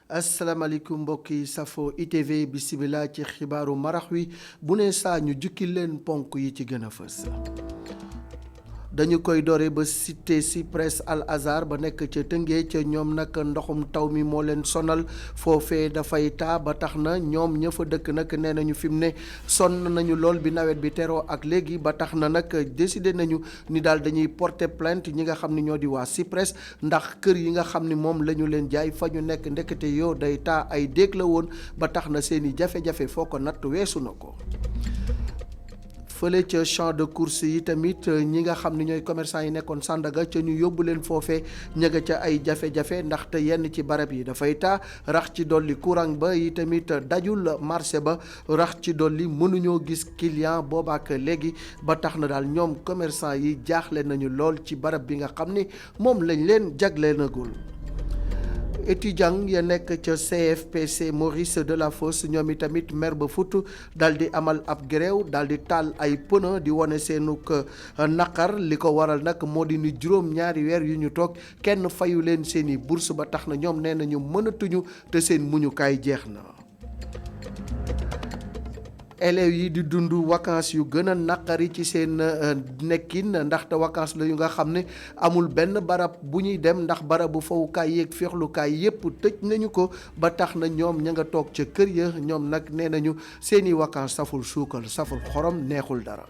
asalaamaaleykum mbokk yi safo ITV bisimilah ci xibaaru marax wi bu ne saa ñu jukki leen ponk yi ci gën a fës. dañu koy doore ba cité Cyprès Al Azhar ba nekk ca Tëngéej ca ñoom nag ndoxum taw mi moo leen sonal foofee dafay taa ba tax na ñoom ña fa dëkk nag nee nañu fi mu ne sonn nañu lool bi nawet bi teroo ak léegi ba tax na nag décidé nañu ni daal dañuy porter plainte ñi nga xam ne ñoo di waa Cyprès ndax kër yi nga xam ne moom la ñu leen jaay fa ñu nekk ndekete yoo day taa ay déeg la woon ba tax na seeni jafe-jafe foo ko natt weesu na ko. fële ca champ de course yi tamit ñi nga xam ne ñooy commerçant yi nekkoon Sandaga ca ñu yóbbu leen foofee ñëga ca ay jafe-jafe ndaxte yenn ci barab yi dafay taa rax ci dolli courant ba yi tamit dajul marché ba rax ci dolli mënuñoo gis client boobaak léegi ba tax na daal ñoom commerçant yi jaaxle nañu lool ci barab bi nga xam ni moom lañ leen jagleenagul. étudiant ya nekk ca CFPC Maurice Delafosse ñoom itamit mer ba fut daal di amal ab grève daal di taal ay pneu di wane seenug naqar li ko waral nag moo di ni juróom-ñaari weer yu ñu toog kenn fayu leen seeni bourse ba tax na ñoom nee nañu mënatuñu te seen muñukaay jeex na. élèves yi di dund vacances yu gën a naqari ci seen nekkin ndaxte vacances la yu nga xam ne amul benn barab bu ñuy dem ndax barabu fowukaay yeeg féexlukaay yépp tëj nañu ko ba tax na ñoom ña nga toog ca kër ya ñoom nag nee nañu seeni vacances saful suukal saful xorom neexul dara.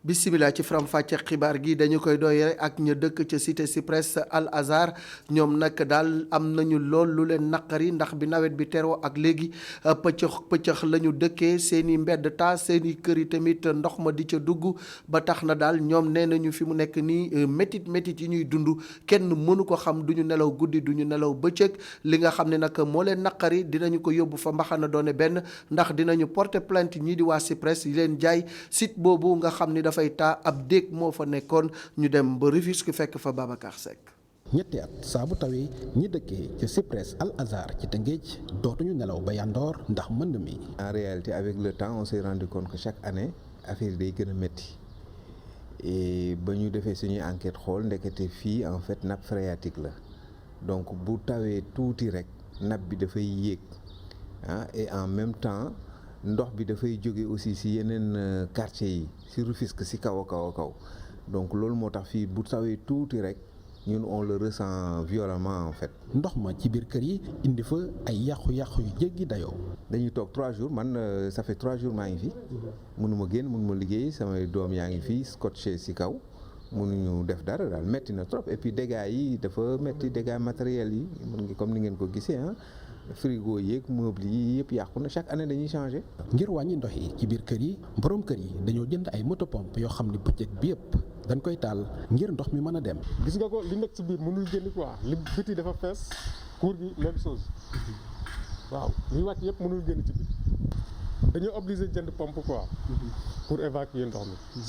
bisimilah ci faram-fàcce xibaar gi dañu koy doy ak ña dëkk ca cité Cyprès Al Azhar ñoom nag daal am nañu lool lu leen naqari ndax bi nawet bi teroo ak léegi pëccëx la ñu dëkkee seeni mbedd taa seeni kër yi tamit ndox ma di ca dugg ba tax na daal ñoom nee nañu fi mu nekk nii métit yi ñuy dund kenn mënu ko xam duñu nelaw guddi duñu nelaw bëccëg li nga xam ne nag moo leen naqari dinañu ko yóbbu fa mbaxana doone benn ndax dinañu porter plainte ñii di waa Cyprès yi leen jaay site boobu nga xam ni dafay taa ab déeg moo fa nekkoon ñu dem ba Rufisque fekk fa Babacar Seck. ñetti at saa bu tawee ñi dëkkee ci Cyprès Al Azhar ci Tëngéej dootuñu nelaw ba yandoor ndax mbënd mi. En réalité avec le temps on s'est rendu compte que chaque année affaire yi day gën a métti et ba ñu defee suñuy enquête xool ndekete fii en fait nappe phréatique la donc bu tawee tuuti rek nappe bi dafay yéeg et en même temps. ndox bi dafay jóge aussi ci yeneen quartier yi ci Rufisque ci kaw a kaw a kaw donc loolu moo tax fii bu tawee tuuti rek ñun on le ressent violemment en fait. ndox ma ci biir kër yi indi fa ay yàqu-yàqu yu jéggi dayoo. dañuy toog 3 jours man ça fait 3 jours maa ngi fi mënuma génn mënuma liggéey samay doom yaa ngi fii scotché ci kaw mënuñu def dara daal metti na trop et puis dégâts yi dafa metti dégâts matériels yi comme ni ngeen ko gisee frigo yeeg meuble yi yëpp yàqu na chaque année dañuy changer. ngir wàññi ndox yi ci biir kër yi borom kër yi dañoo jënd ay moto pompe yoo xam ne bëccëg bi yëpp dañ koy taal ngir ndox mi mën a dem. gis nga ko li nekk ci biir mënul génn quoi li biti dafa fees cour gi même chose waaw li wàcc yëpp mënul génn ci biir dañoo obligé jënd pompe quoi pour évacuer ndox mi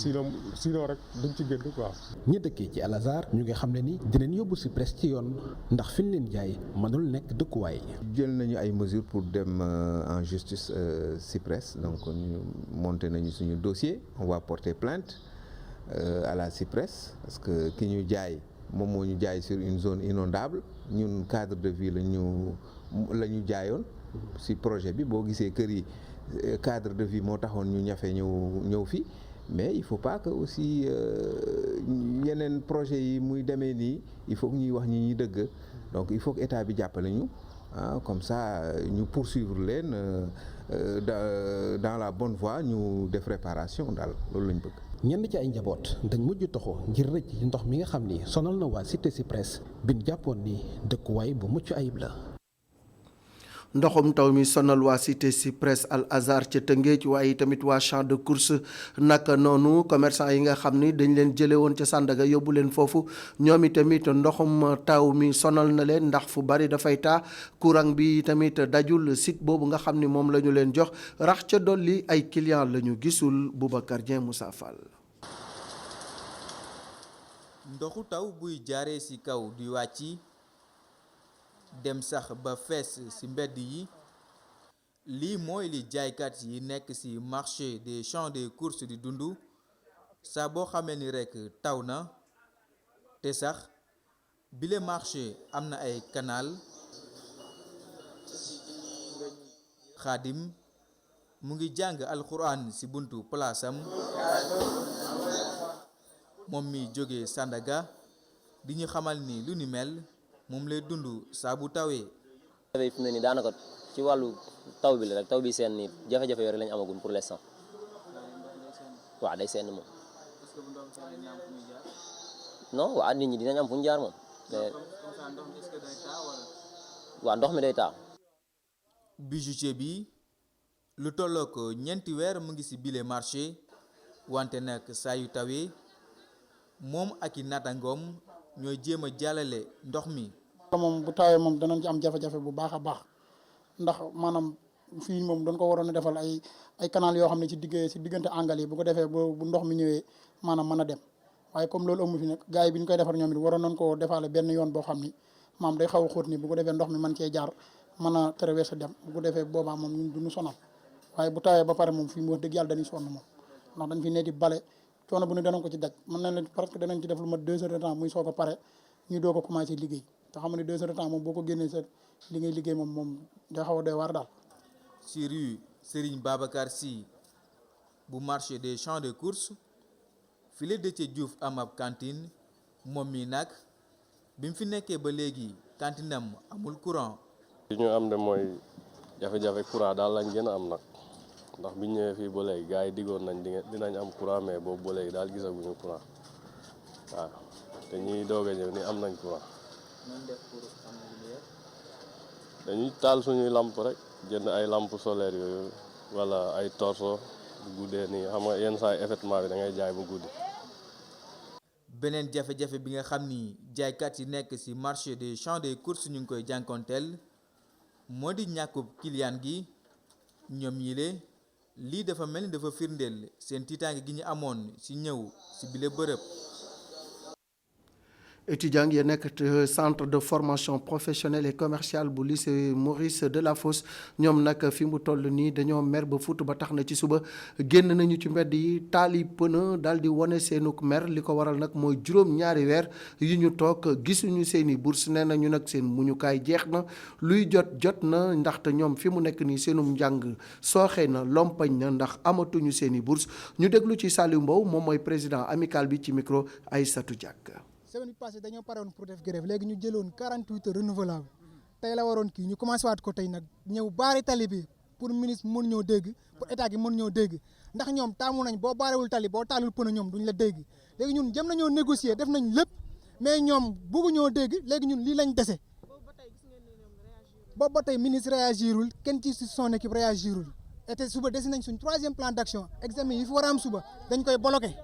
sinon rek duñ ci génn quoi. ñi dëkkee ci Al Azhar ñu ngi xam ne ni dinañ yóbbu Cyprès ci yoon ndax fi ñu leen jaay mënul nekk dëkkuwaay. jël nañu ay mesures pour dem en justice Cyprès donc ñu monté nañu suñu dossier on va porter plainte à la Cyprès parce que ki ñu jaay moom moo ñu jaay sur une zone inondable ñun cadre de vie la ñu jaayoon ci projet bi boo gisee kër yi. cadre de vie moo taxoon ñu ñafe ñëw fi mais il faut pas que aussi yeneen projet yi muy demee nii il faut que ñuy wax ñi dëgg donc il faut que état bi jàppale ñu comme ça ñu poursuivre leen dans la bonne voie ñu def réparation daal loolu lañ bëgg. ñenn ci ay njaboot dañ mujj toxo ngir rëcc ndox mi nga xam ni sonal na waa cité Cyprès bin jàppoon ni dëkkuwaay bu mucc ayib la. ndoxum taw mi sonal waa cité Cyprès Al Azhar ca Tëngéej waaye tamit waa champ de course naka noonu commerçant yi nga xam ni dañ leen jële woon ca Sandaga yóbbu leen foofu ñoom i tamit ndoxum taw mi sonal na leen ndax fu bari dafay taa courant bi tamit dajul site boobu nga xam ni moom la ñu leen jox rax ca dolli ay client la ñu gisul Boubacar Dieng Moussa Fall. ndoxu taw buy jaaree ci kaw di wàcc dem sax ba fees ci mbedd yi. lii mooy li jaaykat yi nekk ci marché des champs des courses di dund saa boo xamee ni rekk taw na te sax bile marché am na ay canal. Xaadim mu ngi jàng alxuraan ci buntu palaasam moom mi jóge Sandaga di ñu xamal ni lu ni mel moom lay dund saa bu tawee. fi mu ne nii daanaka ci wàllu taw bi la rek taw bi seen ni jafe-jafe yooyu lañ amagum pour l'instant waaw day seen moom non waaw nit ñi dinañ am fu ñu jaar moom mais waaw ndox mi day taa. bijoutier bi lu tollook ñeenti weer mu ngi ci bile marché wante nag saa yu tawee moom ak i natangoom ñooy jéem a jàllale ndox mi. moom bu tawee moom danañ ci am jafe-jafe bu baax a baax ndax maanaam fii moom dañ ko waroon a defal ay canal yoo xam ne ci diggante angal yi bu ko defee bu ndox mi ñëwee maanaam mën a dem waaye comme loolu amu fi nag gars yi bi ñu koy defar ñoom it waroon nañ koo defaale benn yoon boo xam ni maam day xaw a xóot ni bu ko defee ndox mi mën cee jaar mën a traversé dem bu ko defee boobaa moom ñun duñu sonal waaye bu tawee ba pare moom fii mu wax dëgg yàlla dañuy sonn moom ndax dañ fi ne di bale coono bu ne danañ ko ci daj mën nañ leen parce que danañ ci def lu mat 2 heures de temps muy soog a pare ñu doog a commencé liggéey te xam ne 2 heures de temps moom boo ko génnee sa li ngay liggéey moom day xaw a doy waar daal. ci rue Serigne Babacar Sy bu marché des champs de course file Déthié Diouf am ab cantine moom mi nag bi mu fi nekkee ba léegi cantine am amul courant. li ñu am de mooy jafe-jafe courant daal lañ gën a am nag ndax biñ ñëwee fii ba léegi gars yi diggoon nañ dinañ am courant mais boobu ba léegi daal gisaguñu courant waaw te ñuy doog a ñëw ni am nañ courant. dañuy taal suñuy lamp rek jënd ay lamp solaire yooyu wala ay torso guddee nii xam nga yenn saa effectivement bi da ngay jaay ba guddi. beneen jafe-jafe bi nga xam ni jaaykat yi nekk ci marché des champs des courses ñu ngi koy jànkonteel moo di ñàkkub client gi ñoom yile lii dafa mel ni dafa firndeel seen tiitaange gi ñu amoon ci ñëw ci bile bërëb. étudiants yi nekk centre de formation professionnelle et commerciale bu lycée Maurice Delafosse ñoom nag fi mu toll nii dañoo mer ba futt ba tax na ci suba génn nañu ci mbedd yi taali pëna daal di wane seenuk mer li ko waral nag mooy juróom-ñaari weer yu ñu toog gisuñu seeni bourse nee nañu nag seen muñukaay jeex na luy jot na ndaxte ñoom fi mu nekk nii seenum njàng sooxee na lompañ na ndax amatuñu seeni bourse ñu déglu ci Saliou Mbow moom mooy président amical bi ci micro Aïssatou Diack. semaine bi passée dañoo parewoon pour def grève léegi ñu jëloon 48 heures renouvelable tey la waroon kii ñu commencé waat ko tey nag ñëw baari tali bi pour ministre mën ñoo dégg pour état gi mën ñoo dégg ndax ñoom taamu nañ boo baarewul tali boo taalul pneu ñoom duñ la dégg léegi ñun jëm nañoo négocier def nañ lépp mais ñoom bëggu ñoo dégg léegi ñun lii lañ dese boobu ba tey ministre réagirul kenn ci son équipe réagirul et te suba desi nañ suñ 3e plan d'action examen yi fi war a am suba dañ koy bloqué.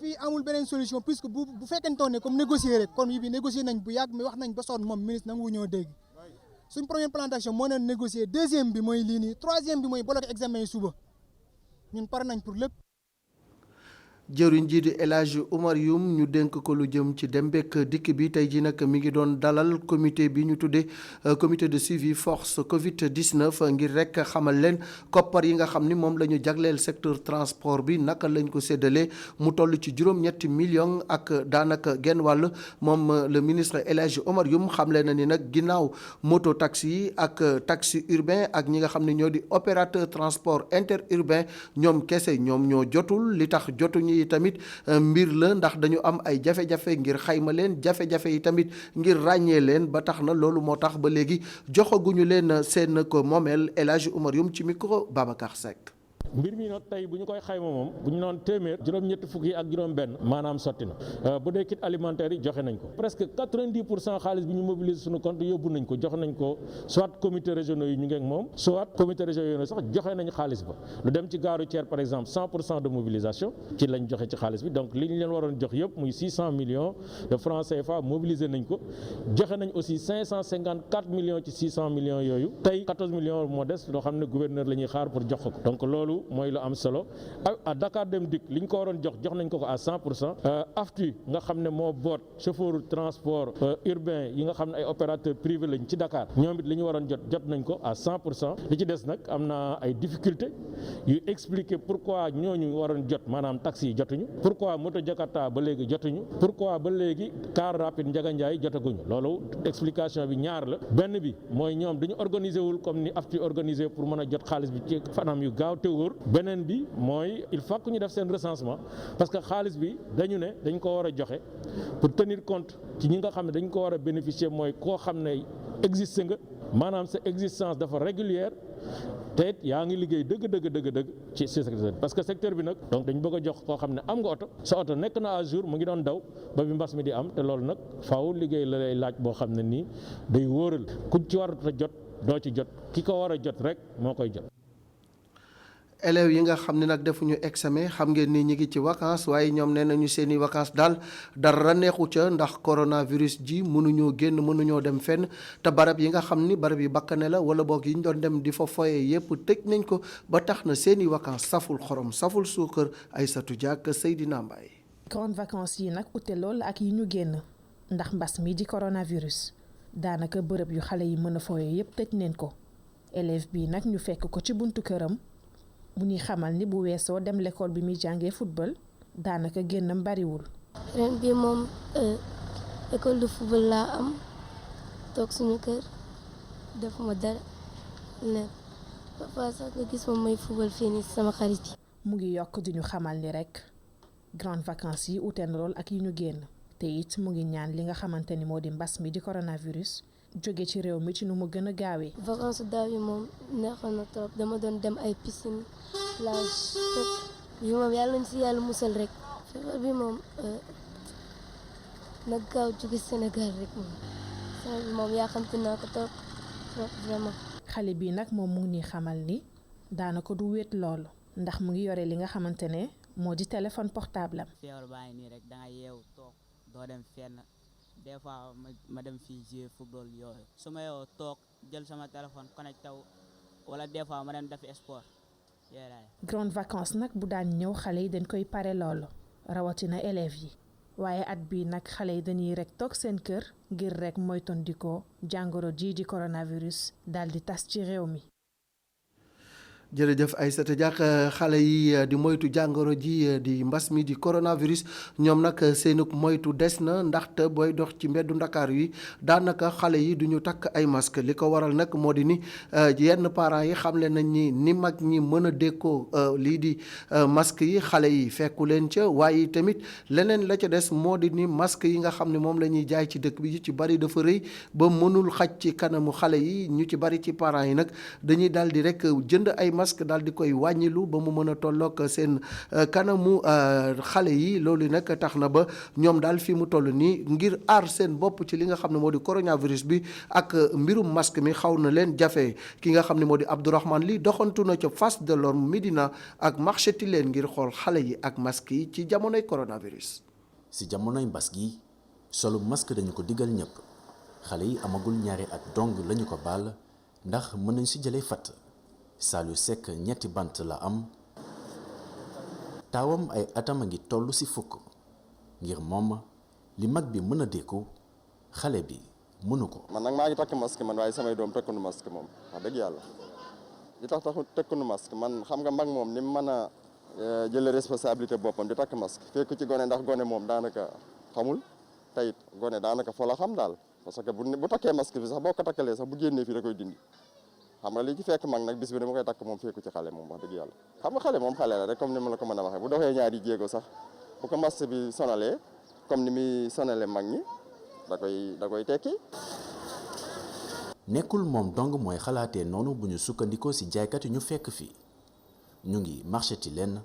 fii amul beneen solution puisque bu fekkentoon ne comme négocier rek kon yi bi négocier nañ bu yàgg mais wax nañ ba sonn moom ministre nangu ñoo dégg suñ premier plan d'action moo neen négocier 2e bi mooy lii nii 3e bi mooy bloqué examen yi suba ñun pare nañ pour lépp. jëwriñ ji di El Hadj Oumar Youm ñu dénk ko lu jëm ci dem beek dikk bi tey ji nag mi ngi doon dalal comité bi ñu tuddee comité de suivi force Covid 19 ngir rek xamal leen koppar yi nga xam ni moom la ñu jagleel secteur transport bi naka lañ ko séddalee mu toll ci juróom-ñetti millions ak daanaka genn wàll moom le ministre El Hadj Oumar Youm xamle na ni nag ginnaaw moto taxi yi ak taxi urbain ak ñi nga xam ne ñoo di opérateur transport interurbain ñoom kese ñoom ñoo jotul li tax jotuñu yi tamit mbir la ndax dañu am ay jafe-jafe ngir xayma leen jafe-jafe yi tamit ngir ràññee leen ba tax na loolu moo tax ba léegi joxaguñu leen seen ko moomeel El Hadj Oumar Youm ci micro Babacar Seck. mbir mi nag tey bu ñu koy xayma moom bu ñu noon téeméer juróom-ñetti fukk yi ak juróom-benn maanaam sotti na bu dee kit alimentaire yi joxe nañ ko presque 90% xaalis bi ñu mobiliser suñu compte yóbbu nañ ko jox nañ ko soit comité régionaux yi ñu ngi ak moom soit comité régionaux yi sax joxe nañ xaalis ba lu dem ci gare routière par exemple 100% de mobilisation ci lañ joxe ci xaalis bi donc li ñu leen waroon jox yëpp muy 600 millions de francs CFA mobiliser nañ ko joxe nañ aussi 554 millions ci 600 millions yooyu tey 14 millions moo des loo xam ne gouverneur la ñuy xaar pour jox ko donc loolu loolu mooy lu am solo à Dakar Dem Dikk li ñu ko waroon jox nañ ko à 100%. AFTU nga xam ne moo boot chauffeur transport urbain yi nga xam ne ay opérateurs privés lañ ci Dakar ñoom it li ñu waroon jot nañ ko à 100%. li ci des nag am na ay difficultés yu expliquer pourquoi ñooñu waroon jot maanaam taxi yi jotuñu pourquoi moto Jakarta ba léegi jotuñu pourquoi ba léegi car rapide Ndiaga Ndiaye jotaguñu loolu explication bi ñaar la benn bi mooy ñoom dañu organiser wul comme ni AFTU organisé pour mën a jot xaalis bi ci fanam yu gaaw te wóor beneen bi mooy il faut que ñu def seen recensement parce que xaalis bi dañu ne dañ ko war a joxe pour tenir compte ci ñi nga xam ne dañ ko war a bénéficier mooy koo xam ne existe nga maanaam sa existence dafa régulière te it yaa ngi liggéey dëgg ci secteur parce que secteur bi nag donc dañ bëgg a jox koo xam ne am nga oto sa oto nekk na à jour mu ngi doon daw ba bi mbas mi di am te loolu nag faaw liggéey la lay laaj boo xam ne nii day wóoral ku ci warut a jot doo ci jot ki ko war a jot rek moo koy jot. élèves yi nga xam ne nag defuñu examen xam ngeen ni ñi ngi ci vacances waaye ñoom nee nañu seeni vacances daal dara neexu ca ndax coronavirus ji mënuñoo génn mënuñoo dem fenn te barab yi nga xam ni barab yi bakkane la wala boog yi ñu doon dem di fa foye yépp tëj nañ ko ba tax na seeni vacances saful xorom saful suukar Aïssatou Diak Seydina Mbaye. grandes vacances yi nag ute lool ak yi ñu génn ndax mbas mi di coronavirus daanaka bërëb yu xale yi mën a foye yépp tëj nañ ko élève bi nag ñu fekk ko ci buntu këram. bu ñuy xamal ni bu weesoo dem l'école bi muy jàngee football daanaka génnam bariwul. ren bi moom école de football laa am toog suñu kër defuma dara ne papa sax nga gis moom may football fii nii sama xarit yi. mu ngi yokk di ñu xamal ni rekk grandes vacances yi ute na lool ak yi ñu génn te it mu ngi ñaan li nga xamante ni moo di mbas mi di coronavirus. jóge ci réew mi ci nu mu gën a gaawee. vacances daaw yi moom neexoon na trop dama doon dem ay piscine plage bi moom yàlla nañ si yàlla musal rek feebar bi moom nag gaaw jóge Sénégal rek moom feebar bi moom yaa xamte naa ko trop vraiment. xale bi nag moom mu ngi nii xamal ni daanaka du wéet loolu ndax mu ngi yore li nga xamante ne moo di téléphone portable am. feebar baa ngi nii rek da nga yeewu toog doo dem fenn. des fois ma dem fii jouer football yooyu su ma yoo toog jël sama téléphone connecté wu wala des fois ma dem defi sport yooyu. grande vacances nag bu daan ñëw xale yi dañ koy pare loolu rawatina élèves yi waaye at bii nag xale yi dañuy rek toog seen kër ngir rek moytandikoo jàngoro ji di coronavirus daal di tas ci réew mi. jërëjëf Aïssatou Diak xale yi di moytu jàngoro ji di mbas mi di coronavirus ñoom nag seenug moytu des na ndaxte booy dox ci mbeddu Ndakaar yi daanaka xale yi duñu takk ay masque li ko waral nag moo di ni yenn parents yi xamle nañ ni mag ñi mën a dékkoo lii di masque yi xale yi fekku leen ca waaye tamit leneen la ca des moo di ni masque yi nga xam ne moom la ñuy jaay ci dëkk bi yu ci bari dafa rëy ba mënul xaj ci kanamu xale yi ñu ci bari ci parents yi nag dañuy daal di rek jënd ay masque daal di koy wàññilu ba mu mën a tolloog seen kanamu xale yi loolu nag tax na ba ñoom daal fi mu toll nii ngir aar seen bopp ci li nga xam ne moo di coronavirus bi ak mbirum masque mi xaw na leen jafe ki nga xam ne moo di Abdourahmane Ly doxantu na ca Fass Delorme Médina ak marché Tilène ngir xool xale yi ak masque yi ci jamonoy coronavirus. si jamonoy mbas gi solu masque dañu ko digal ñëpp xale yi amagul ñaari at dong lañu ko baal ndax mën nañ si jëlee fatt Saliou Seck ñetti bant la am taawam ay atam a ngi toll ci fukk ngir moom li mag bi mën a dékku xale bi mënu ko. man nag maa ngi takk masque man waaye samay doom tekkuñu masque moom wax dëgg yàlla li tax tekkuñu masque man xam nga mag moom ni mu mën a jëlee responsabilité boppam di takk masque fekk ci gone ndax gone moom daanaka xamul tayit gone daanaka foo la xam daal parce que bu takkee masque bi sax boo ko takkalee sax bu génnee fii da koy dindi. xam nga li ci fekk mag nag bis bi dama koy takk moom fekku ci xale moom wax dëgg yàlla xam nga xale moom xale la rek comme ni ma la ko mën a waxee bu doxee ñaari jéego sax bu ko masque bi sonalee comme ni muy sonalee mag ñi da koy tekki. nekkul moom dong mooy xalaatee noonu bu ñu sukkandikoo ci jaaykat yi ñu fekk fii ñu ngi marché Tilène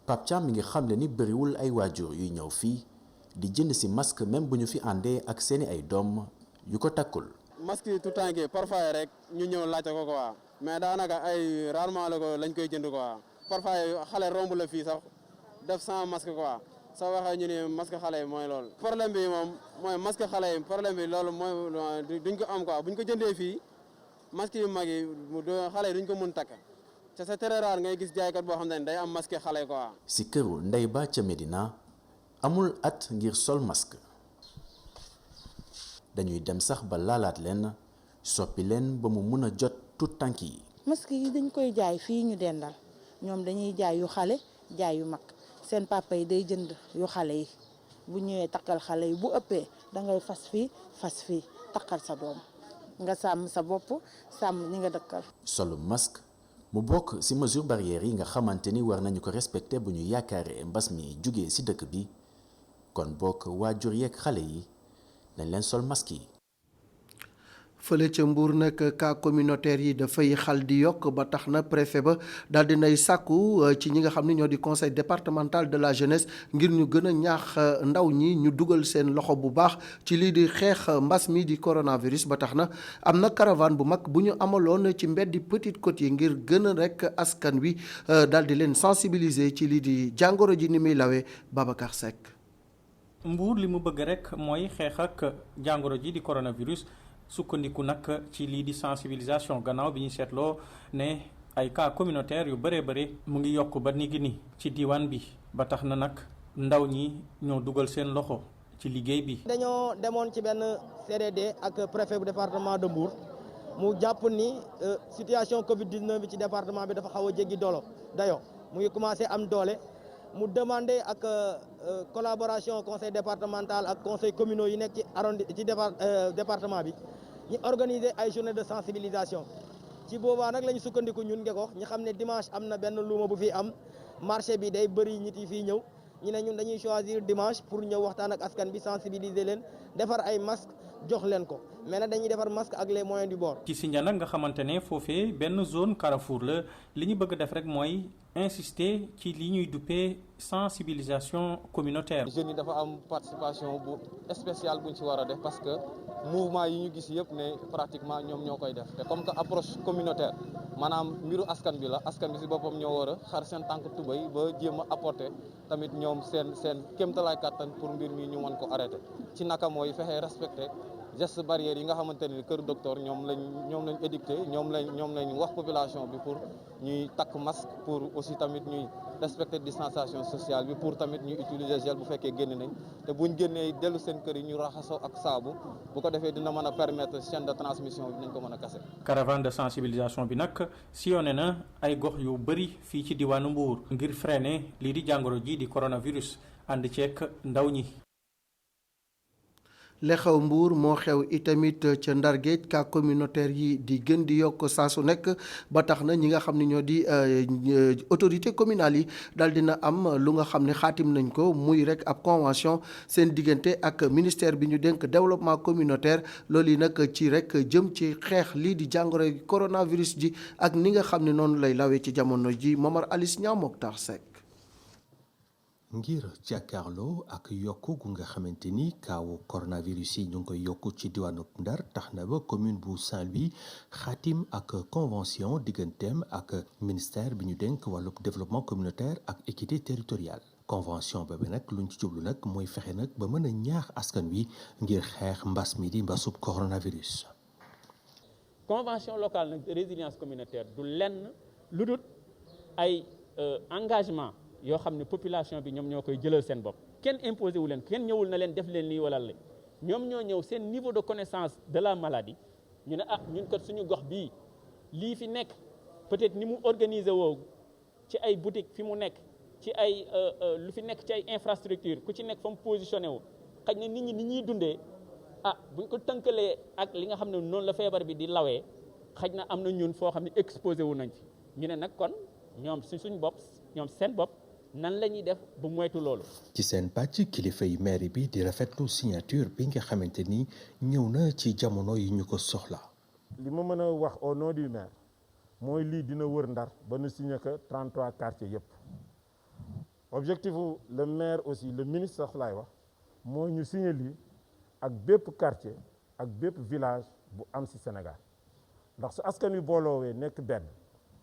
Pape Thiam mi ngi xamle ni bëriwul ay waajur yuy ñëw fii di jënd ci masque même bu ñu fi àndee ak seeni ay doom yu ko takkul. masque yi tout temps parfois rek ñu ñëw laajte ko quoi mais daanaka ay rarement la ko lañ koy jënd quoi parfois xale romb la fii sax def sans masque quoi soo waxee ñu ne masque xale yi mooy loolu. problème bi moom mooy masque xale yi problème bi loolu mooy duñ ko am quoi buñ ko jëndee fii masque yu mag yi xale yi duñ ko mën takk te c'est très rare ngay gis jaaykat boo xam ne day am masque xale quoi. si këru Ndey Ba ca Médina amul at ngir sol masque dañuy dem sax ba laalaat leen soppi leen ba mu mun a jot tout tànk yi. masque yi dañ koy jaay fii ñu dendal ñoom dañuy jaay yu xale jaay yu mag seen papa yi day jënd yu xale yi bu ñëwee takkal xale yi bu ëppee da ngay fas fii takkal sa doom nga sàmm sa bopp sàmm ñi nga dëkkal. solu masque mu bokk ci mesure barrière yi nga xamante ni war nañu ko respecté bu ñu yaakaaree mbas mi jugee ci dëkk bi kon bokk waajur yeeg xale yi dañ leen sol masque yi. fële ca Mbour nag cas communautaire yi dafay xal di yokk ba tax na préfet ba daal di nay sàkku ci ñi nga xam ne ñoo di conseil départemental de la jeunesse ngir ñu gën a ñaax ndaw ñi ñu dugal seen loxo bu baax ci lii di xeex mbas mi di coronavirus. ba tax na am na caravane bu mag bu ñu amaloon ci mbeddi Petite Côte yi ngir gën a rek askan wi daal di leen sensibiliser ci lii di jàngoro ji ni muy lawee. Babacar Seck. Mbour li mu bëgg rek mooy xeex ak jàngoro ji di coronavirus. sukkandiku nag ci lii di sensibilisation gannaaw bi ñu seetloo ne ay cas communautaire yu bëree bëri mu ngi yokk ba ni gi ni ci diwaan bi ba tax na nag ndaw ñi ñoo dugal seen loxo ci liggéey bi. dañoo demoon ci benn CDD ak préfet bu département de Mbour mu jàpp ni situation Covid 19 bi ci département bi dafa xaw a jéggi dayoo mu ngi commencé am doole mu demandé ak collaboration conseil départemental ak conseil communaux yi nekk ci département bi. ñu organiser ay journée de sensibilisation ci boobaa nag la ñu sukkandiku ñun Ngeko ñu xam ne dimanche am na benn luuma bu fi am marché bi day bëri nit yi fii ñëw ñu ne ñun dañuy choisir dimanche pour ñëw waxtaan ak askan bi sensibiliser leen defar ay masque jox leen ko mais nag dañuy defar masque ak les moyens du bord. ci Sindian nga xamante ne foofee benn zone carrefour la li ñu bëgg def rek mooy insister ci li ñuy duppee sensibilisation communautaire. jeunes yi dafa am participation bu spéciale bu ñu ci war a def parce que mouvement yi ñu gis yëpp ne pratiquement ñoom ñoo koy def te comme que approche communautaire maanaam mbiru askan bi la askan bi ci boppam ñoo war a xar seen tànk tubay ba jéem a apporter tamit ñoom seen kéemtalaay kàttan pour mbir mi ñu mën ko arrêter ci naka mooy fexe respecter gestes barrières yi nga xamante ne kër docteur ñoom lañ édicté ñoom lañ wax population bi pour ñuy takk masque pour aussi tamit ñuy respecter distanciation sociale bi pour tamit ñuy utiliser gel bu fekkee génn nañ te buñ génnee dellu seen kër yi ñu raxasoo ak saabu bu ko defee dina mën a permettre chaîne de transmission bi nañ ko mën a kase. caravane de sensibilisation bi nag sillonné na ay gox yu bëri fii ci diwaanu Mbour ngir freiner lii di jàngoro ji di coronavirus ànd ceeg ndaw ñi. li xew Mbour moo xew itamit ca Ndar Géej cas communautaire yi di gën di yokk saa su nekk ba tax na ñi nga xam ne ñoo di autorité communale yi daal dina am lu nga xam ne xaatim nañ ko muy rek ab convention seen diggante ak ministère bi ñu dénk développement communautaire loolu yi nag ci rek jëm ci xeex lii di jàngoro coronavirus ji ak ni nga xam ne noonu lay lawee ci jamono ji Momar Alice Niang Mokhtar Seck. ngir jàkkaarloo ak yokku gu nga xamante ni kaawu coronavirus yi ñu ngi koy yokku ci diwaanu Ndar tax na ba commune bu Saint-Louis xaatim ak convention digganteem ak ministère bi ñu dénk wàllu développement communautaire ak équité territoriale. convention boobu nag luñ ci jublu nag mooy fexe nag ba mën a ñaax askan wi ngir xeex mbas mi di mbasub coronavirus. convention locale nag de résilience communautaire du lenn lu dul ay engagement yoo xam ne population bi ñoom ñoo koy jëlal seen bopp kenn imposé wu leen kenn ñëwul na leen def leen lii wala la ñoom ñoo ñëw seen niveau de connaissance de la maladie ñu ne ñun kat suñu gox bii lii fi nekk peut-être ni mu organisé woo ci ay boutique fi mu nekk ci ay lu fi nekk ci ay infrastructure ku ci nekk fa mu positionné wu xëy na nit ñi ni ñuy dundee buñ ko tënkalee ak li nga xam ne noonu la feebar bi di lawee xëy na am na ñun foo xam ne exposé wu nañ fi ñu ne nag kon ñoom suñ bopp ñoom seen bopp nan la ñuy def bu moytu loolu. ci seen pàcc kilifa yi mairie bi di rafetlu signature bi nga xamante ni ñëw na ci jamono yi ñu ko soxla. li ma mën a wax au nom du maire mooy lii dina wër Ndar ba nu signé que 33 quartiers yëpp objectif le maire aussi le ministre sax laay wax mooy ñu signé lii ak bépp quartier ak bépp village bu am ci Sénégal ndax su askan wi booloowee nekk benn.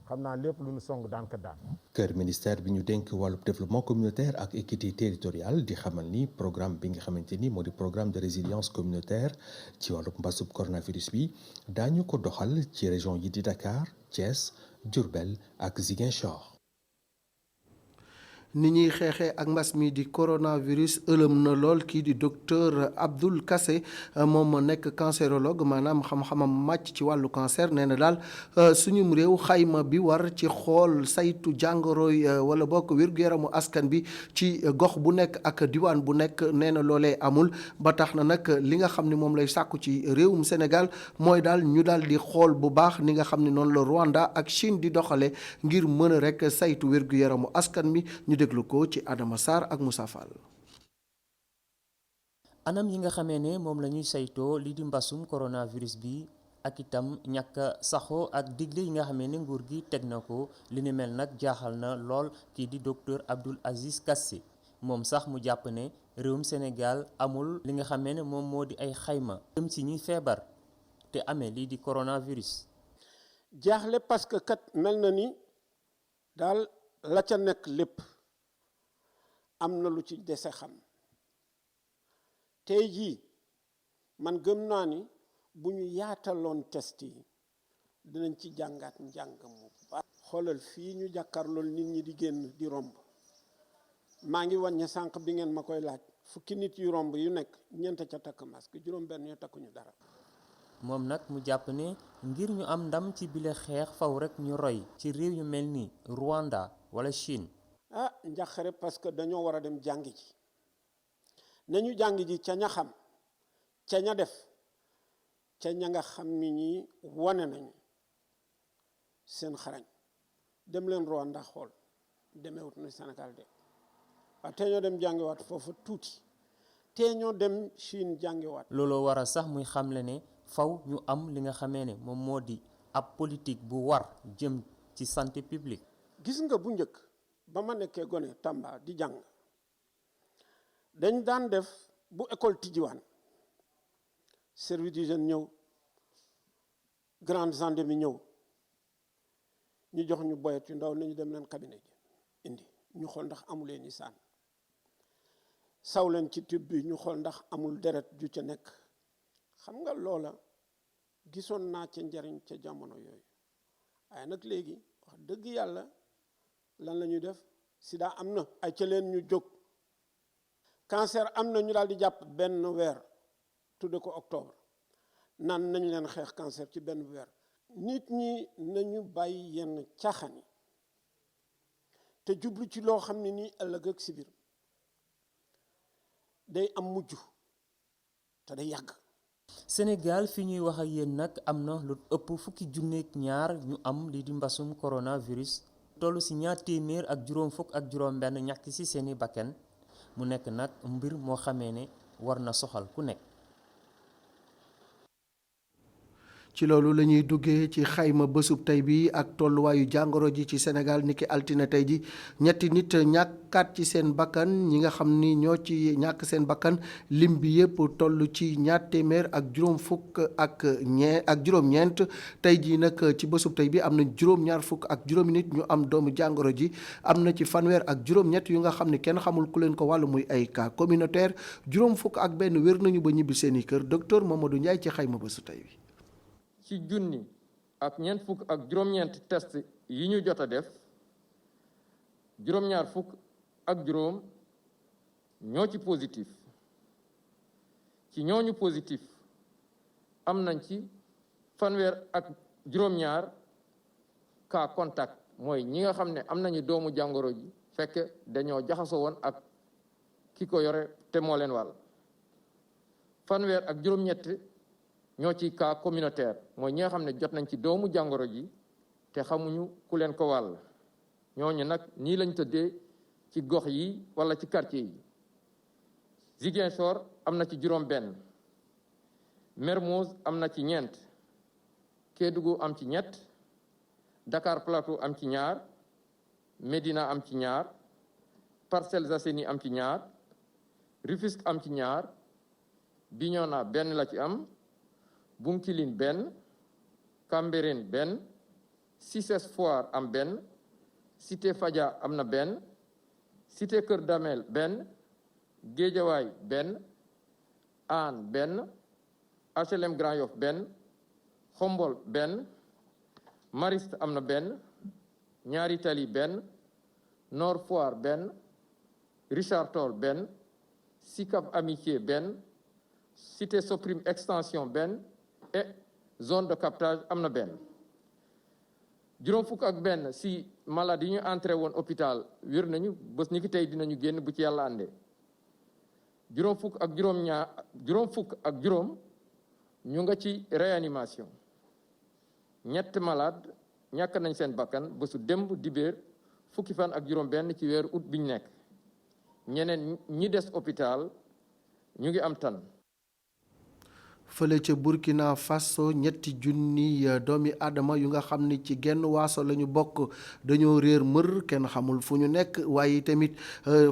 xam naa lépp lu nu song daan ko daan. kër ministère bi ñu dénk wàllu développement communautaire ak équité territoriale di xamal ni programme bi nga xamante ni moo di programme de résilience communautaire ci wàllu mbasub coronavirus bi daañu ko doxal ci région yi di Dakar Thiès Diourbel ak Ziguinchor. ni ñuy xeexee ak mbas mi di coronavirus ëlëm na lool kii di docteur Abdoul Kassé moom nekk cancérologue maanaam xam-xamam màcc ci wàllu cancer nee na daal suñum réew xayma bi war ci xool saytu jàngoroy wala bokk wér-gu-yaramu askan bi ci gox bu nekk ak diwaan bu nekk nee na loolee amul ba tax na nag li nga xam ne moom lay sàkku ci réewum Sénégal mooy daal ñu daal di xool bu baax ni nga xam ne noonu la Rwanda ak Chine di doxale ngir mën a rek saytu wér-gu-yaramu askan mi ñu déglu ko ci Adama Sarr ak Moussa Fall. anam yi nga xamee ne moom la ñuy saytoo lii di mbasum coronavirus bi ak itam ñàkk saxoo ak digle yi nga xamee ne nguur gi teg na ko li ni mel nag jaaxal na lool kii di docteur Abdoul Aziz Kassé moom sax mu jàpp ne réewum Sénégal amul li nga xamee ne moom moo di ay xayma jëm ci ñuy feebar te amee lii di coronavirus. jaaxle parce que kat mel na ni daal la ca nekk lépp am na lu ci dese xam tey jii man gëm naa ni bu ñu yaataloon test yi dinañ ci jàngaat njàng mu baax. xoolal fii ñu jàkkaarlool nit ñi di génn di romb maa ngi wàññi sànq bi ngeen ma koy laaj fukki nit yu romb yu nekk ñeent ca takk masque juróom-benn ñu takkuñu dara. moom nag mu jàpp ne ngir ñu am ndam ci bile xeex faw rek ñu roy ci réew yu mel ni Rwanda wala Chine. ah njàqare parce que dañoo war a dem jàngi ji nañu jàngi ji ca ña xam ca ña def ca ña nga xam ni ñi wane nañu seen xarañ dem leen Rwanda xool demeewut na Sénégal de waaw te ñoo dem jàngiwaat foofu tuuti te ñoo dem Chine jàngiwaat. looloo war a sax muy xamle ne faw ñu am li nga xamee ne moom moo di ab politique bu war jëm ci santé publique. gis nga bu njëkk ba ma nekkee gone Tamba di jàng dañ daan def bu école tijjiwaan service d'hygiène ñëw grande gendarmerie ñëw ñu jox ñu boyet yu ndaw nañu dem leen cabinet ji indi ñu xool ndax amuleen ni saan saw leen ci tube bi ñu xool ndax amul deret ju ca nekk xam nga loola gisoon naa ca njariñ ca jamono yooyu waaye nag léegi wax dëgg yàlla lan la ñuy def sida am na ay ca leen ñu jóg cancer am na ñu daal di jàpp benn weer tudde ko octobre nan nañu leen xeex cancer ci benn weer. nit ñi nañu bàyyi yenn caaxaan yi te jublu ci loo xam ne nii ëllëg ak si biir day am mujj te day yàgg. Sénégal fi ñuy wax ak yéen nag am na lu ëpp fukki junneeg ñaar ñu am lii di mbasum coronavirus toll ci 250 ak ñàkk ci seeni bakken mu nekk nag mbir moo xamee ne war na soxal ku nekk. ci loolu la ñuy duggee ci xayma bésub tey bi ak tolluwaayu jàngoro ji ci Sénégal niki altine tey ji ñetti nit ñàkkaat ci seen bakkan ñi nga xam ni ñoo ci ñàkk seen bakkan lim bi yëpp toll ci 200 ak juróom fukk ak juróom-ñeent tey ji nag ci bésub tey bi am na juróom-ñaar fukk ak juróomi nit ñu am doomu jàngoro ji am na ci fanweer ak juróom-ñett yu nga xam ne kenn xamul ku leen ko wàllu muy ay cas communautaire juróom fukk ak benn wér nañu ba ñibbi seeni kër docteur Mamadou Ndiaye ci xayma bésu tey bi. ci junni ak ñeent fukk ak juróom-ñeent test yi ñu jot a def juróom-ñaar fukk ak juróom ñoo ci positif ci ñooñu positif am nañ ci fanweer ak juróom-ñaar cas contact mooy ñi nga xam ne am nañu doomu jàngoro ji fekk dañoo jaxasoo woon ak ki ko yore te moo leen wàll fanweer ak juróom-ñett ñoo ci cas communautaire mooy ñi nga xam ne jot nañ ci doomu jàngoro ji te xamuñu ku leen ko wàll ñooñu nag nii lañ tëddee ci gox yi wala ci quartier yi Ziguinchor am na ci juróom benn Mermoz am na ci ñeent Kédougou am ci ñett Dakar Plateau am ci ñaar Médina am ci ñaar Parcelles Assainies am ci ñaar Rufisque am ci ñaar Bignona benn la ci am Bounkiling benn Cambérène benn Cissés Foire am benn Cité Fadia am na benn Cité Kër Damel benn Guédiawaye benn Hann benn HLM Grand Yoff benn Xombol benn Mariste am na benn Ñaari Tali benn Nord Foire benn Richard Toll benn Sicap Amitié benn Cité Soprim extension benn et zone de captage am na benn. Juróom fukk ak benn si malade yi ñu entré woon hôpital wér nañu bés ñi ki tey dinañu génn bu ci yàlla àndee. Juróom fukk ak juróom ñu nga ci réanimation. Ñett malade ñàkk nañ seen bakkan bésu démb dibéer fukki fan ak juróom benn ci weeru août bi ñu nekk. Ñeneen ñi des hôpital ñu ngi am tan. fële ca Burkina Faso ñetti junni doomi aadama yu nga xam ni ci genn waaso la ñu bokk dañoo réer mër kenn xamul fu ñu nekk waaye tamit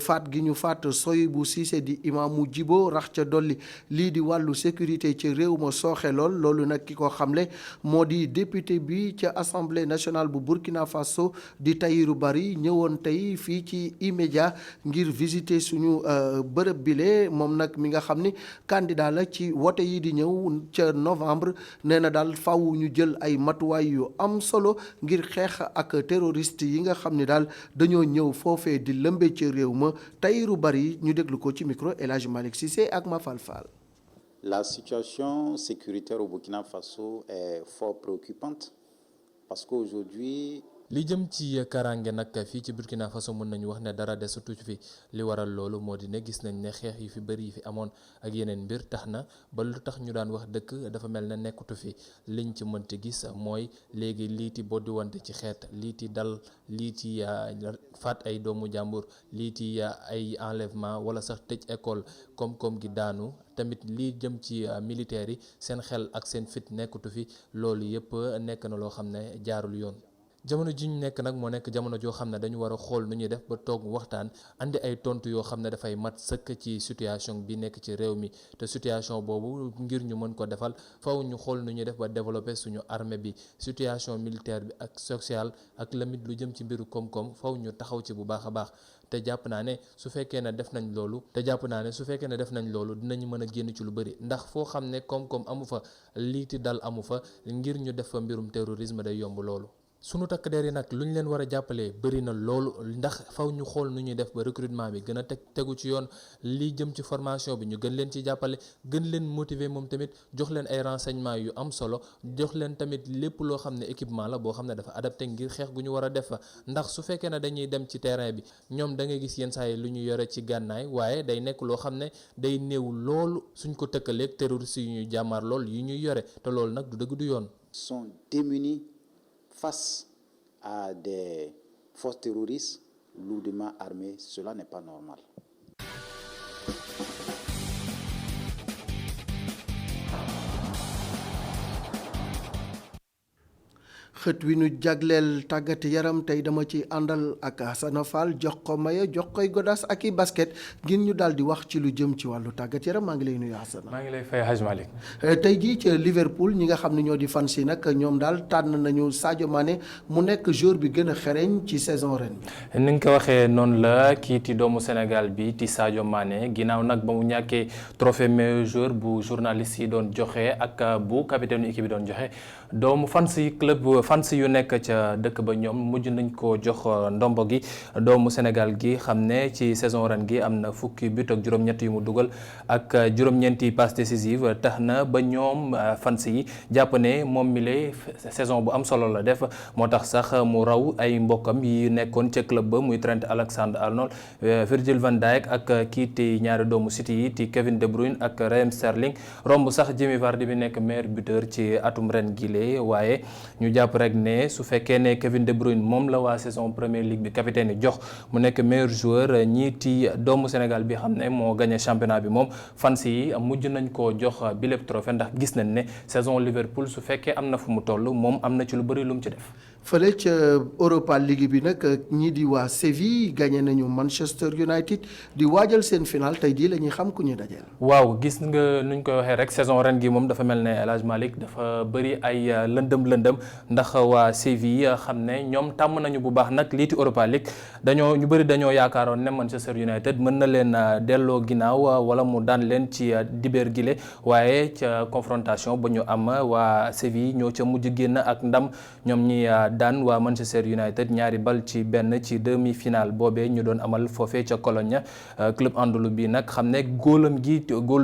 faat gi ñu faat Soyibou Cissé di imaamu Djibo rax ca dolli lii di wàllu sécurité ci réew ma sooxe loolu nag ki ko xamle moo di député bi ca assemblée nationale bu Burkina Faso di Tahirou Bari ñëwoon tey fii ci E-Media ngir visiter suñu bërëb bile moom nag mi nga xam ni candidat la ci wote yi di ñëw ca novembre nee na daal faw ñu jël ay matuwaay yu am solo ngir xeex ak terroriste yi nga xam ni daal dañoo ñëw foofee di lëmbe ci réew ma Tahirou Bari ñu déglu ko ci micro El Hadj Malick Cissé ak Mafal Fall. La situation sécuritaire au Burkina Faso est fort préoccupante parce qu'aujourd'hui li jëm ci karange nag fii ci Burkina Faso mën nañu wax ne dara desatu fi li waral loolu moo di ne gis nañ ne xeex yi fi bëri yi fi amoon ak yeneen mbir tax na ba lu tax ñu daan wax dëkk dafa mel ne nekkatu fi liñ ci mënti gis mooy léegi liiti boddi wante ci xeet liiti dal liiti faat ay doomu jàmbur liiti ay enlèvement wala sax tëj école koom-koom gi daanu tamit lii jëm ci militaires yi seen xel ak seen fit nekkatu fi loolu yëpp nekk na loo xam ne jaarul yoon. jamono ji ñu nekk nag moo nekk jamono joo xam ne dañu war a xool nu ñuy def ba toog waxtaan andi ay tontu yoo xam ne dafay mat sëkk ci situation bi nekk ci réew mi te situation boobu ngir ñu mën ko defal faw ñu xool nu ñuy def ba développer suñu armée bi situation militaire bi ak sociale ak lamit lu jëm ci mbiru koom-koom faw ñu taxaw ci bu baax a baax te jàpp naa ne su fekkee ne def nañ loolu dinañu mën a génn ci lu bëri ndax foo xam ne koom-koom amu fa liiti dal amu fa ngir ñu def fa mbirum terrorisme day yomb loolu. sunu takk der yi nag lu ñu leen war a jàppalee bëri na loolu ndax faw ñu xool nu ñuy def ba recrutement bi gën a tegu ci yoon lii jëm ci formation bi ñu gën leen ci jàppale gën leen motiver moom tamit jox leen ay renseignements yu am solo jox leen tamit lépp loo xam ne équipement la boo xam ne dafa adapté ngir xeex gu ñu war a def fa ndax su fekkee ne dañuy dem ci terrain bi ñoom da ngay gis yenn saa yi lu ñu yore ci gànnaay waaye day nekk loo xam ne day néew loolu suñ ko tëkkaleeg terroristes yu ñuy jàmmaar lool yu ñuy yore te loolu nag du dëgg du yoon. sont démunis face à des forces terroristes lourdement armées, cela n'est pas normal. xët wi nu jagleel tàggat yaram tey dama ci àndal ak Hasana Fall jox ko maye jox koy godas ak i basket ngir ñu daal di wax ci lu jëm ci wàllu tàggat yaram maa ngi lay nuyu Hasana. maa ngi lay fay Hadj Malick. tey jii ca Liverpool ñi nga xam ne ñoo di fans yi nag ñoom daal tànn nañu Sadio Mané mu nekk joueur bi gën a xereñ ci saison ren bi. ni nga ko waxee noonu la kii ti doomu Sénégal bi ti Sadio Mané ginnaaw nag ba mu ñàkkee trophée meilleur joueur bu journaliste yi doon joxe ak bu capitaine équipe bi doon joxe doomu fans yi fans yu nekk ca dëkk ba ñoom mujj nañ ko jox ndombo gi doomu Sénégal gi xam ne ci saison ren gi am na fukki but ak juróom-ñett yu mu dugal ak juróom-ñeenti passe décisive tax na ba ñoom fans yi jàpp ne moom mi lay saison bu am solo la def moo tax sax mu raw ay mbokkam yi nekkoon ca club ba muy Trent Alexander-Arnold Virgil van Dijk ak kii ti ñaari doomu City yi ti Kevin De Bruyne ak Raheem Sterling romb sax Jamie Vardy bi nekk meilleur buteur ci atum ren gile waaye ñu jàpp rek ne su fekkee ne Kevin De Bruyne moom la waa saison Premier League bi capitaine yi jox mu nekk meilleur joueur ñiiti doomu Sénégal bi xam ne moo gagné championnat bi moom fans yi mujj nañ koo jox bi lépp trophée ndax gis nañ ne saison Liverpool su fekkee am na fu mu toll moom am na ci lu bëri lu mu ci def. fële ca Europa League bi nag ñii di waa Séville gagné nañu Manchester United di waajal seen final tey jii la ñuy xam ku ñu dajeel. waaw gis nga nuñ koy waxee rek saison ren gi moom dafa mel ne El Hadj Malick dafa bëri ay lëndëm ndax ndax waa Séville xam ne ñoom tàmm nañu bu baax nag lii di Europa League ñu bëri dañoo yaakaaroon ne Manchester United mën na leen delloo ginnaaw wala mu daan leen ci dibeer gile waaye ca confrontation ba ñu am waa Séville ñoo ca mujj génn ak ndam ñoom ñi daan waa Manchester United 2-1 ci demi-finale boobee ñu doon amal foofee ca Cologne club andalou bi nag xam ne góol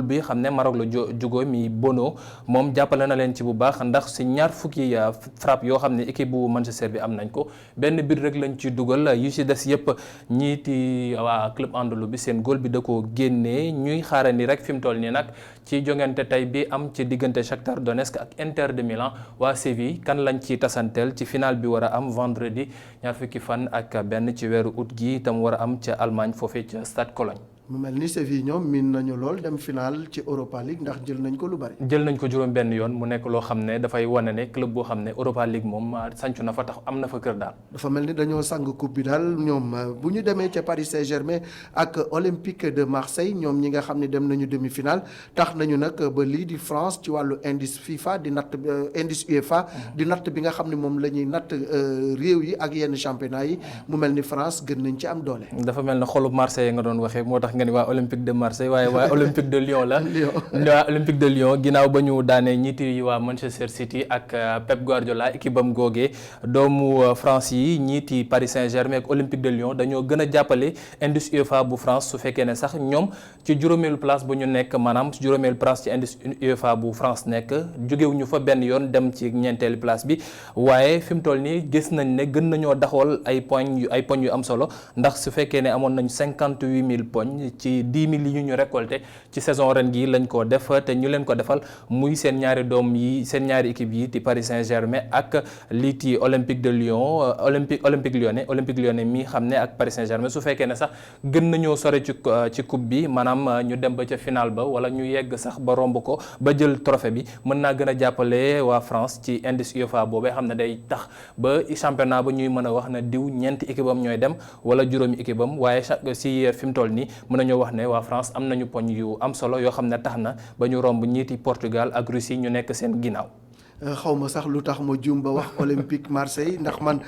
bi xam ne Maroc la jógo mi Bono moom jàppale na leen ci bu baax ndax si ñaar fukki frappe yoo xam ne équipe bu Manchester bi am nañ ko benn bit rek lañ ci dugal yu ci des yëpp ñiiti waa club andalou bi seen góol bi da ko génnee ñuy xaarandi rek fi mu toll nii nag ci jongante tey bi am ci diggante Shakhtar Donetsk ak Inter de Milan waa Séville kan lañ ci tasanteel ci final bi war a am vendredi ñaar fukki fan ak benn ci weeru août gi itam war a am ca Allemagne foofee ca Stade Cologne. mu mel ni Séville ñoom miin nañu lool dem final ci Europa League ndax jël nañ ko lu bari. jël nañ ko juróom benn yoon mu nekk loo xam ne dafay wane ne club boo xam ne Europa League moom sancu na fa tax am na fa kër daal. dafa mel ni dañoo sang coupe bi daal ñoom bu ñu demee ca Paris Saint-Germain ak Olympique de Marseille ñoom ñi nga xam ne dem nañu demi-finale tax nañu nag ba lii di France ci wàllu indice FIFA di natt indice UEFA di natt bi nga xam ne moom la ñuy natt réew yi ak yenn championnat yi mu mel ni France gën nañ ci am doole. dafa mel ne xolub Marseille nga doon waxee moo tax nga ni waa Olympique de Marseille waaye waa Olympique de Lyon la waa Olympique de Lyon ginnaaw ba ñu daanee ñiiti waa Manchester City ak Pep Guardiola équipe bam googee doomu France yi ñiiti Paris Saint-Germain ak Olympique de Lyon dañoo gën a jàppale indice UEFA bu France su fekkee ne sax ñoom ci juróomeelu place bu ñu nekk maanaam ci juróomeelu place ci indice UEFA bu France nekk jógewuñu fa benn yoon dem ci ñeenteelu place bi waaye fi mu toll nii gis nañ ne gën nañoo daxool ay poñ yu am solo ndax su fekkee ne amoon nañ 58 000 poñ ci 10 000 yi ñu récolté ci saison ren gi lañ ko def te ñu leen ko defal muy seen ñaari doom yi seen ñaari équipe yi di Paris Saint-Germain ak lii ti Olympique de Lyon Olympique Lyonnais mi xam ne ak Paris Saint-Germain su fekkee ne sax gën nañoo sore ci coupe bi maanaam ñu dem ba ca final ba wala ñu yegg sax ba romb ko ba jël trophée bi mën naa gën a jàppale waa France ci indice UEFA boobee xam ne day tax ba championnat ba ñuy mën a wax na diw ñeenti équipe am ñooy dem wala juróomi équipe am waaye si fi mu toll nii mën nañoo wax ne waa France am nañu poñ yu am solo yoo xam ne tax na ba ñu romb ñiiti Portugal ak Russie ñu nekk seen ginnaaw. xaw ma sax lu tax ma juum ba wax Olympique Marseille ndax man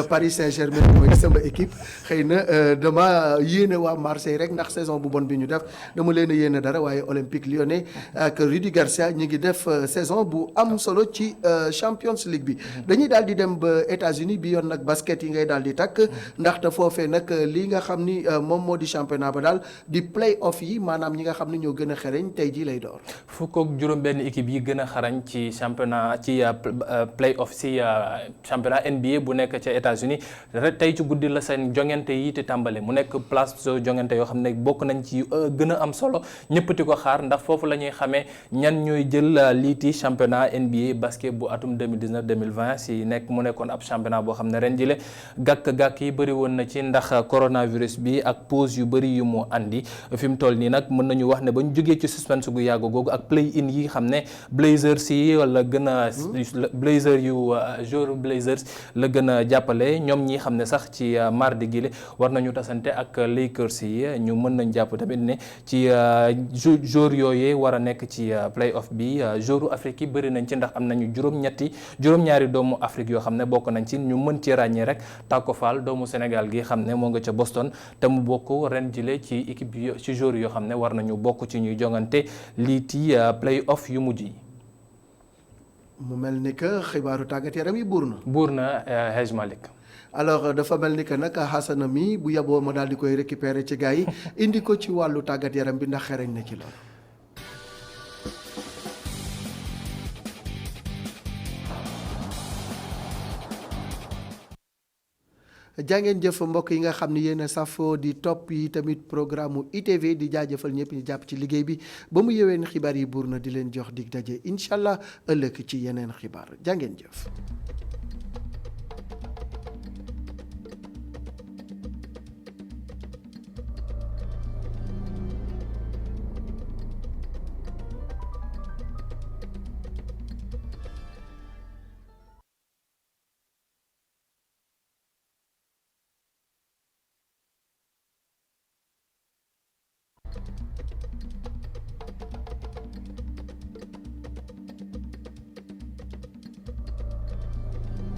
Paris Saint-Germain mooy sama équipe xëy na dama yéene waa Marseille rek ndax saison bu bon bi ñu def dama leen a yéene dara waaye Olympique Lyonnais ak Rudi Garcia ñu ngi def saison bu am solo ci Champions League bi dañuy daal di dem ba États-Unis bi yoon nag basket yi ngay daal di takk ndaxte foofee nag lii nga xam ni moom moo di championnat ba daal di play-off yi maanaam ñi nga xam ni ñoo gën a xereñ tey jii lay door. fukk ak juróom benn équipe yi gën a xarañ ci championnat ci play-off si championnat NBA bu nekk ca États-Unis tey ci guddi la seen jongante yi te tàmbale mu nekk place jongante yoo xam ne bokk nañ ci gën a am solo ñëppati ko xaar ndax foofu la ñuy xamee ñan ñooy jël liiti championnat NBA basket bu atum 2019-2020 si nekk mu nekkoon ab championnat boo xam ne ren jile gàkk-gàkk yi bëri woon na ci ndax coronavirus bi ak pause yu bëri yu mu andi fi mu toll nii nag mën nañu wax ne ba ñu jógee ci suspense gu yàgg googu ak play-in yi xam ne Blazers yi wala gën a Blazers yu joueur Blazers la gën a jàppale ñoom ñi xam ne sax ci mardi gi war nañu tasante ak Lakers yi ñu mën nañ jàpp tamit ne ci joueur yooyee war a nekk ci play-off bi joueur Afrique yi bëri nañ ci ndax am nañu juróom-ñaari doomu Afrique yoo xam ne bokk nañ ci ñu mën ci ràññee rek Tako Fall doomu Sénégal gi xam ne moo nga ca Boston te mu bokk ren jile ci équipe ci joueur yoo xam ne war nañu bokk ci ñuy jongante lii ci play-off yu mujj yi. mu mel ni que xibaaru tàggat yaram yi buur na Haj Malik. alors dafa mel ni que nag Hassana mi bu yaboo ma daal di koy récupérer ci gars yi indi ko ci wàllu tàggat yaram bi ndax xereñ na ci loolu. jàngeen jëf mbokk yi nga xam ni yéen a safoo di topp yi tamit programme mu ITV di jaajëfal ñëpp ñu jàpp ci liggéey bi ba mu yeween xibaar yi buur na di leen jox dig daje incha allah ëllëg ci yeneen xibaar jàngeen jëf.